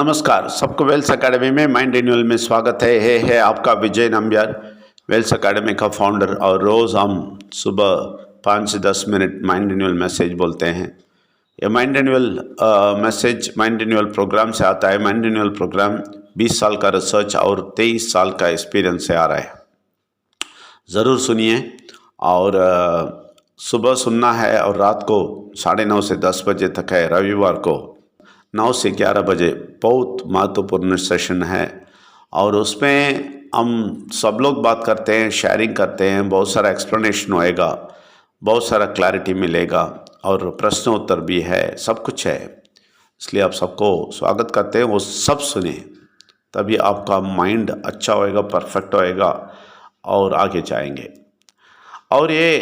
नमस्कार, सबको Wales academy में माइंड रिन्यूअल में स्वागत है आपका विजय नंबियार, वेल्स एकेडमी का फाउंडर। और रोज़ हम सुबह 5 से 10 मिनट माइंड रिन्यूअल मैसेज बोलते हैं। ये mind renewal message mind renewal programme से आता है। माइंड रिन्यूअल प्रोग्राम 20 साल का रिसर्च और 23 साल का एक्सपीरियंस से आ रहा है। ज़रूर सुनिए और सुबह सुनना है और रात को 9:30 से 10 बजे तक है। रविवार को 9 से 11 बजे बहुत महत्वपूर्ण सेशन है और उसमें हम सब लोग बात करते हैं, शेयरिंग करते हैं, बहुत सारा एक्सप्लेनेशन होएगा, बहुत सारा क्लैरिटी मिलेगा और प्रश्न उत्तर भी है, सब कुछ है। इसलिए आप सबको स्वागत करते हैं, वो सब सुने, तभी आपका माइंड अच्छा होएगा, परफेक्ट होएगा और आगे जाएंगे। और ये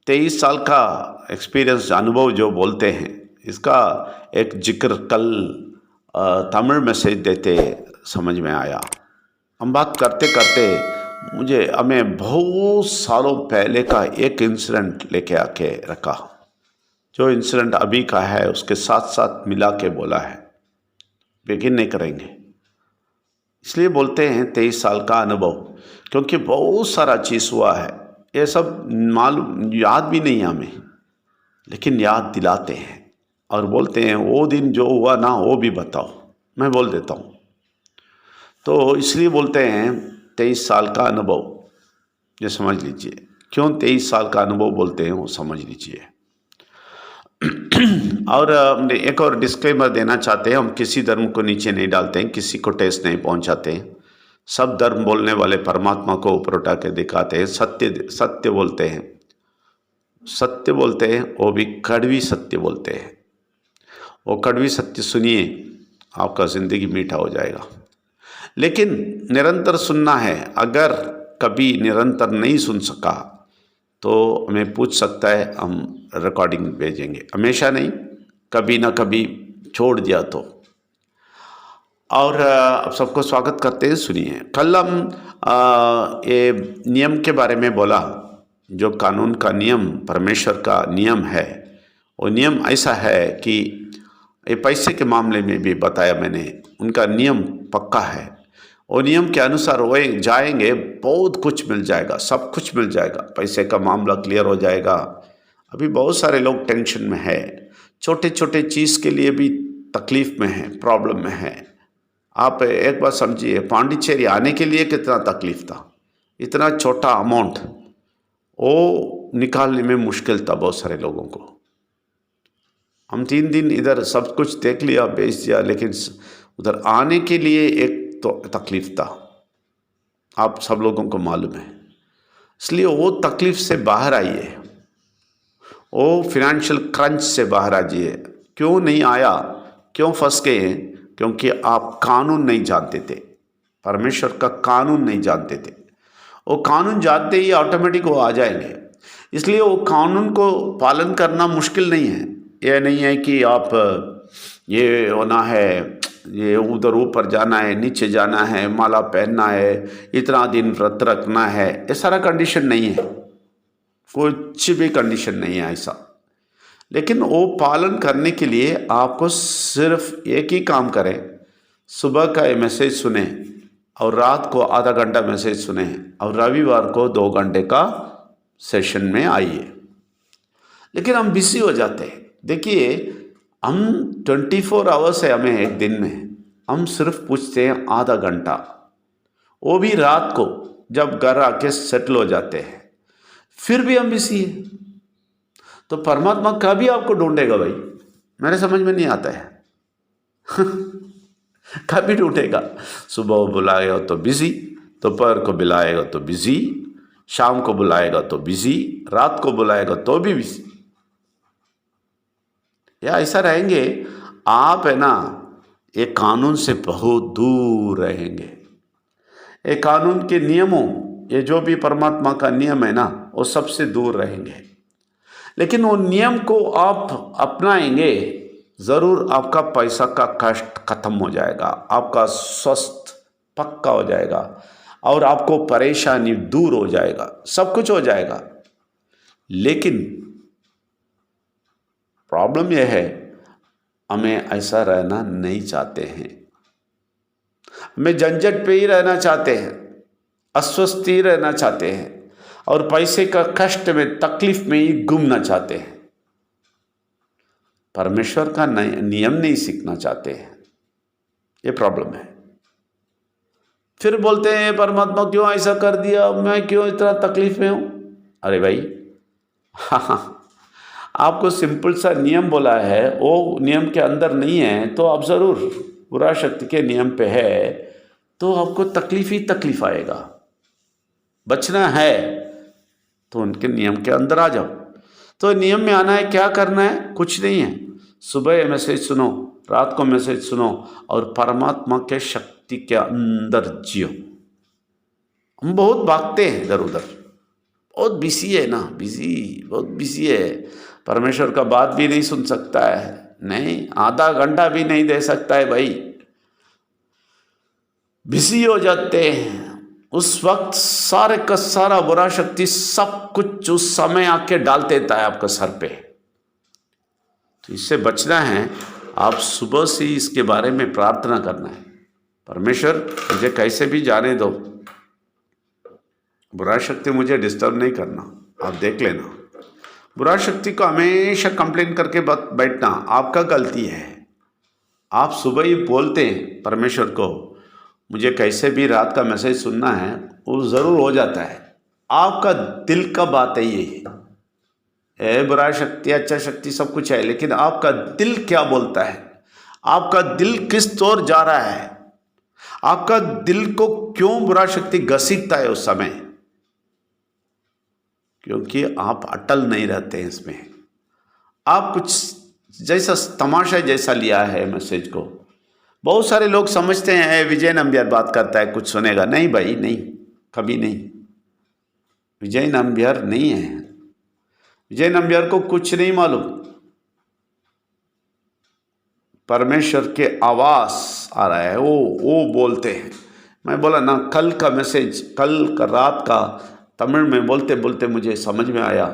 23 साल का एक्सपीरियंस अनुभव जो बोलते हैं, इसका एक जिक्र कल तमिल मैसेज देते समझ में आया। हम बात करते करते मुझे हमें बहुत सालों पहले का एक इंसिडेंट लेके आके रखा। जो इंसिडेंट अभी का है उसके साथ साथ मिला के बोला है, यकीन नहीं करेंगे। इसलिए बोलते हैं 23 साल का अनुभव, क्योंकि बहुत सारा चीज़ हुआ है। ये सब मालूम याद भी नहीं हमें, लेकिन याद दिलाते हैं और बोलते हैं वो दिन जो हुआ ना वो भी बताओ, मैं बोल देता हूँ। तो इसलिए बोलते हैं 23 साल का अनुभव, ये समझ लीजिए। क्यों 23 साल का अनुभव बोलते हैं वो समझ लीजिए। और एक और डिस्क्लेमर देना चाहते हैं, हम किसी धर्म को नीचे नहीं डालते हैं, किसी को ठेस नहीं पहुंचाते हैं। सब धर्म बोलने वाले परमात्मा को ऊपर उठा के दिखाते हैं। सत्य बोलते हैं, सत्य बोलते हैं, वो भी कड़वी सत्य बोलते हैं। वो कड़वी सत्य सुनिए, आपका ज़िंदगी मीठा हो जाएगा। लेकिन निरंतर सुनना है। अगर कभी निरंतर नहीं सुन सका तो हमें पूछ सकता है, हम रिकॉर्डिंग भेजेंगे। हमेशा नहीं, कभी ना कभी छोड़ दिया तो। और अब सबको स्वागत करते हैं, सुनिए। कल हम ये नियम के बारे में बोला, जो कानून का नियम, परमेश्वर का नियम है। वो नियम ऐसा है कि ये पैसे के मामले में भी बताया मैंने, उनका नियम पक्का है। वो नियम के अनुसार वो जाएंगे, बहुत कुछ मिल जाएगा, सब कुछ मिल जाएगा, पैसे का मामला क्लियर हो जाएगा। अभी बहुत सारे लोग टेंशन में है, छोटे छोटे चीज़ के लिए भी तकलीफ में है, प्रॉब्लम में है। आप एक बात समझिए, पांडिचेरी आने के लिए कितना तकलीफ था। इतना छोटा अमाउंट वो निकालने में मुश्किल था बहुत सारे लोगों को। हम 3 दिन इधर सब कुछ देख लिया, बेच दिया, लेकिन उधर आने के लिए एक तो तकलीफ था, आप सब लोगों को मालूम है। इसलिए वो तकलीफ से बाहर आइए, वो फिनेंशियल क्रंच से बाहर आइए। क्यों नहीं आया, क्यों फंस गए हैं? क्योंकि आप कानून नहीं जानते थे, परमेश्वर का कानून नहीं जानते थे। वो कानून जानते ही ऑटोमेटिक वो आ जाएंगे। इसलिए वो कानून को पालन करना मुश्किल नहीं है। यह नहीं है कि आप ये होना है, ये उधर ऊपर जाना है, नीचे जाना है, माला पहनना है, इतना दिन व्रत रखना है, ये सारा कंडीशन नहीं है। कुछ भी कंडीशन नहीं है ऐसा। लेकिन वो पालन करने के लिए आपको सिर्फ एक ही काम करें, सुबह का ये मैसेज सुने और रात को आधा घंटा मैसेज सुने और रविवार को 2 घंटे का सेशन में आइए। लेकिन हम बिजी हो जाते हैं। देखिए, हम 24 आवर्स है हमें एक दिन में, हम सिर्फ पूछते हैं आधा घंटा, वो भी रात को जब घर आके सेटल हो जाते हैं, फिर भी हम बिजी हैं। तो परमात्मा कभी आपको ढूंढेगा भाई, मेरे समझ में नहीं आता है। कभी ढूंढेगा? सुबह बुलाएगा तो बिजी, दोपहर को बुलाएगा तो बिजी, शाम को बुलाएगा तो बिजी, रात को बुलाएगा तो भी बिजी। या ऐसा रहेंगे आप, है ना, ये कानून से बहुत दूर रहेंगे। ये कानून के नियमों, ये जो भी परमात्मा का नियम है ना, वो सबसे दूर रहेंगे। लेकिन वो नियम को आप अपनाएंगे, ज़रूर आपका पैसा का कष्ट खत्म हो जाएगा, आपका स्वस्थ पक्का हो जाएगा और आपको परेशानी दूर हो जाएगा, सब कुछ हो जाएगा। लेकिन प्रॉब्लम यह है, हमें ऐसा रहना नहीं चाहते हैं। में झंझट पे ही रहना चाहते हैं, अस्वस्थ ही रहना चाहते हैं और पैसे का कष्ट में, तकलीफ में ही घूमना चाहते हैं। परमेश्वर का नियम नहीं सीखना चाहते हैं, ये प्रॉब्लम है। फिर बोलते हैं परमात्मा क्यों ऐसा कर दिया, मैं क्यों इतना तकलीफ में हूं। अरे भाई, हाँ, आपको सिंपल सा नियम बोला है, वो नियम के अंदर नहीं है तो आप जरूर बुरा शक्ति के नियम पे है तो आपको तकलीफ ही तकलीफ आएगा। बचना है तो उनके नियम के अंदर आ जाओ। तो नियम में आना है, क्या करना है, कुछ नहीं है। सुबह मैसेज सुनो, रात को मैसेज सुनो और परमात्मा के शक्ति के अंदर जियो। हम बहुत भागते हैं इधर उधर, बहुत बिजी है ना, बहुत बिजी है। परमेश्वर का बात भी नहीं सुन सकता है, नहीं आधा घंटा भी नहीं दे सकता है भाई। बिजी हो जाते हैं उस वक्त, सारे का सारा बुरा शक्ति सब कुछ उस समय आके डाल देता है आपके सर पे। तो इससे बचना है, आप सुबह से ही इसके बारे में प्रार्थना करना है, परमेश्वर मुझे कैसे भी जाने दो, बुरा शक्ति मुझे डिस्टर्ब नहीं करना। आप देख लेना, बुरा शक्ति को हमेशा कंप्लेन करके बैठना आपका गलती है। आप सुबह ही बोलते हैं परमेश्वर को मुझे कैसे भी रात का मैसेज सुनना है, वो ज़रूर हो जाता है। आपका दिल का बात है ये बुरा शक्ति अच्छा शक्ति सब कुछ है, लेकिन आपका दिल क्या बोलता है, आपका दिल किस ओर जा रहा है, आपका दिल को क्यों बुरा शक्ति घसीटता है उस समय, क्योंकि आप अटल नहीं रहते हैं इसमें। आप कुछ जैसा तमाशा जैसा लिया है मैसेज को। बहुत सारे लोग समझते हैं विजय नंबियार बात करता है कुछ सुनेगा, नहीं भाई नहीं, कभी नहीं। विजय नंबियार नहीं है, विजय नंबियार को कुछ नहीं मालूम। परमेश्वर के आवाज आ रहा है, वो बोलते हैं। मैं बोला ना, कल का मैसेज, कल का रात का तमिल में बोलते बोलते मुझे समझ में आया,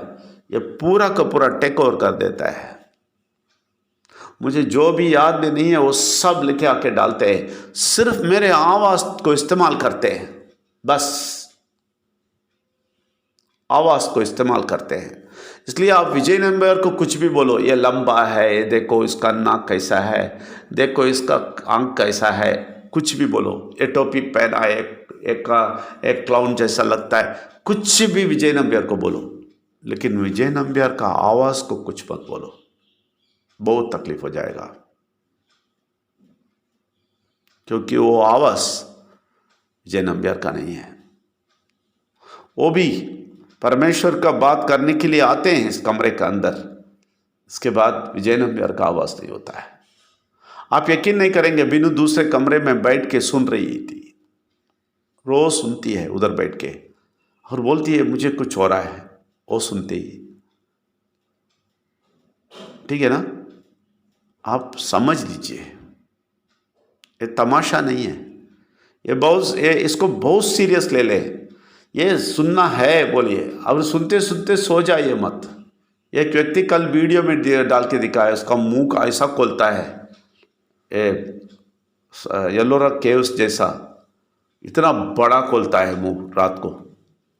ये पूरा का पूरा टेक ओवर कर देता है। मुझे जो भी याद में नहीं है वो सब लिखे आके डालते हैं, सिर्फ मेरे आवाज को इस्तेमाल करते हैं, बस आवाज को इस्तेमाल करते हैं। इसलिए आप विजय नंबियार को कुछ भी बोलो, ये लंबा है, ये देखो इसका नाक कैसा है, देखो इसका आंख कैसा है, कुछ भी बोलो, ये टोपी पहना है, एक क्लाउन जैसा लगता है, कुछ भी विजय नंबियार को बोलो, लेकिन विजय नंबियार का आवाज को कुछ मत बोलो, बहुत तकलीफ हो जाएगा। क्योंकि वो आवाज विजय नंबियार का नहीं है। वो भी परमेश्वर का बात करने के लिए आते हैं इस कमरे के अंदर, इसके बाद विजय नंबियार का आवाज नहीं होता है। आप यकीन नहीं करेंगे, बिनु दूसरे कमरे में बैठ के सुन रही थी, रोज सुनती है उधर बैठ के और बोलती है मुझे कुछ हो रहा है, वो सुनते ही। ठीक है ना, आप समझ लीजिए, ये तमाशा नहीं है, ये इसको बहुत सीरियस ले ले। ये सुनना है बोलिए, अब सुनते सुनते सो जाइए मत। एक व्यक्ति कल वीडियो में डाल के दिखाया, उसका मुंह ऐसा खोलता है येलोरा केव्स जैसा, इतना बड़ा खोलता है मुंह रात को।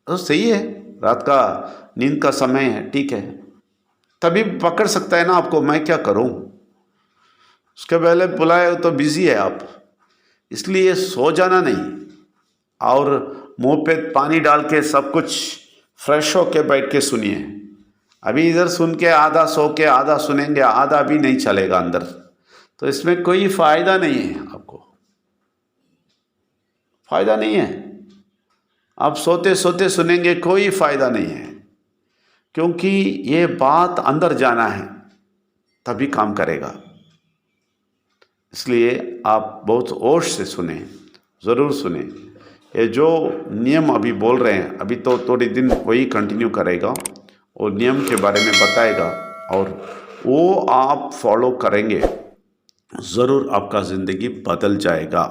तो सही है, रात का नींद का समय है, ठीक है, तभी पकड़ सकता है ना आपको, मैं क्या करूं। उसके पहले बुलाए तो बिजी है आप, इसलिए सो जाना नहीं और मुंह पे पानी डाल के सब कुछ फ्रेश होके बैठ के सुनिए। अभी इधर सुन के आधा सो के आधा सुनेंगे, आधा भी नहीं चलेगा अंदर, तो इसमें कोई फायदा नहीं है, आपको फायदा नहीं है। आप सोते सोते सुनेंगे, कोई फायदा नहीं है, क्योंकि ये बात अंदर जाना है तभी काम करेगा। इसलिए आप बहुत होश से सुने, ज़रूर सुने। ये जो नियम अभी बोल रहे हैं, अभी तो थोड़ी दिन वही कंटिन्यू करेगा, वो नियम के बारे में बताएगा और वो आप फॉलो करेंगे, ज़रूर आपका ज़िंदगी बदल जाएगा,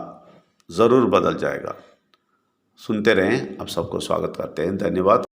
ज़रूर बदल जाएगा। सुनते रहें। आप सबको स्वागत करते हैं, धन्यवाद।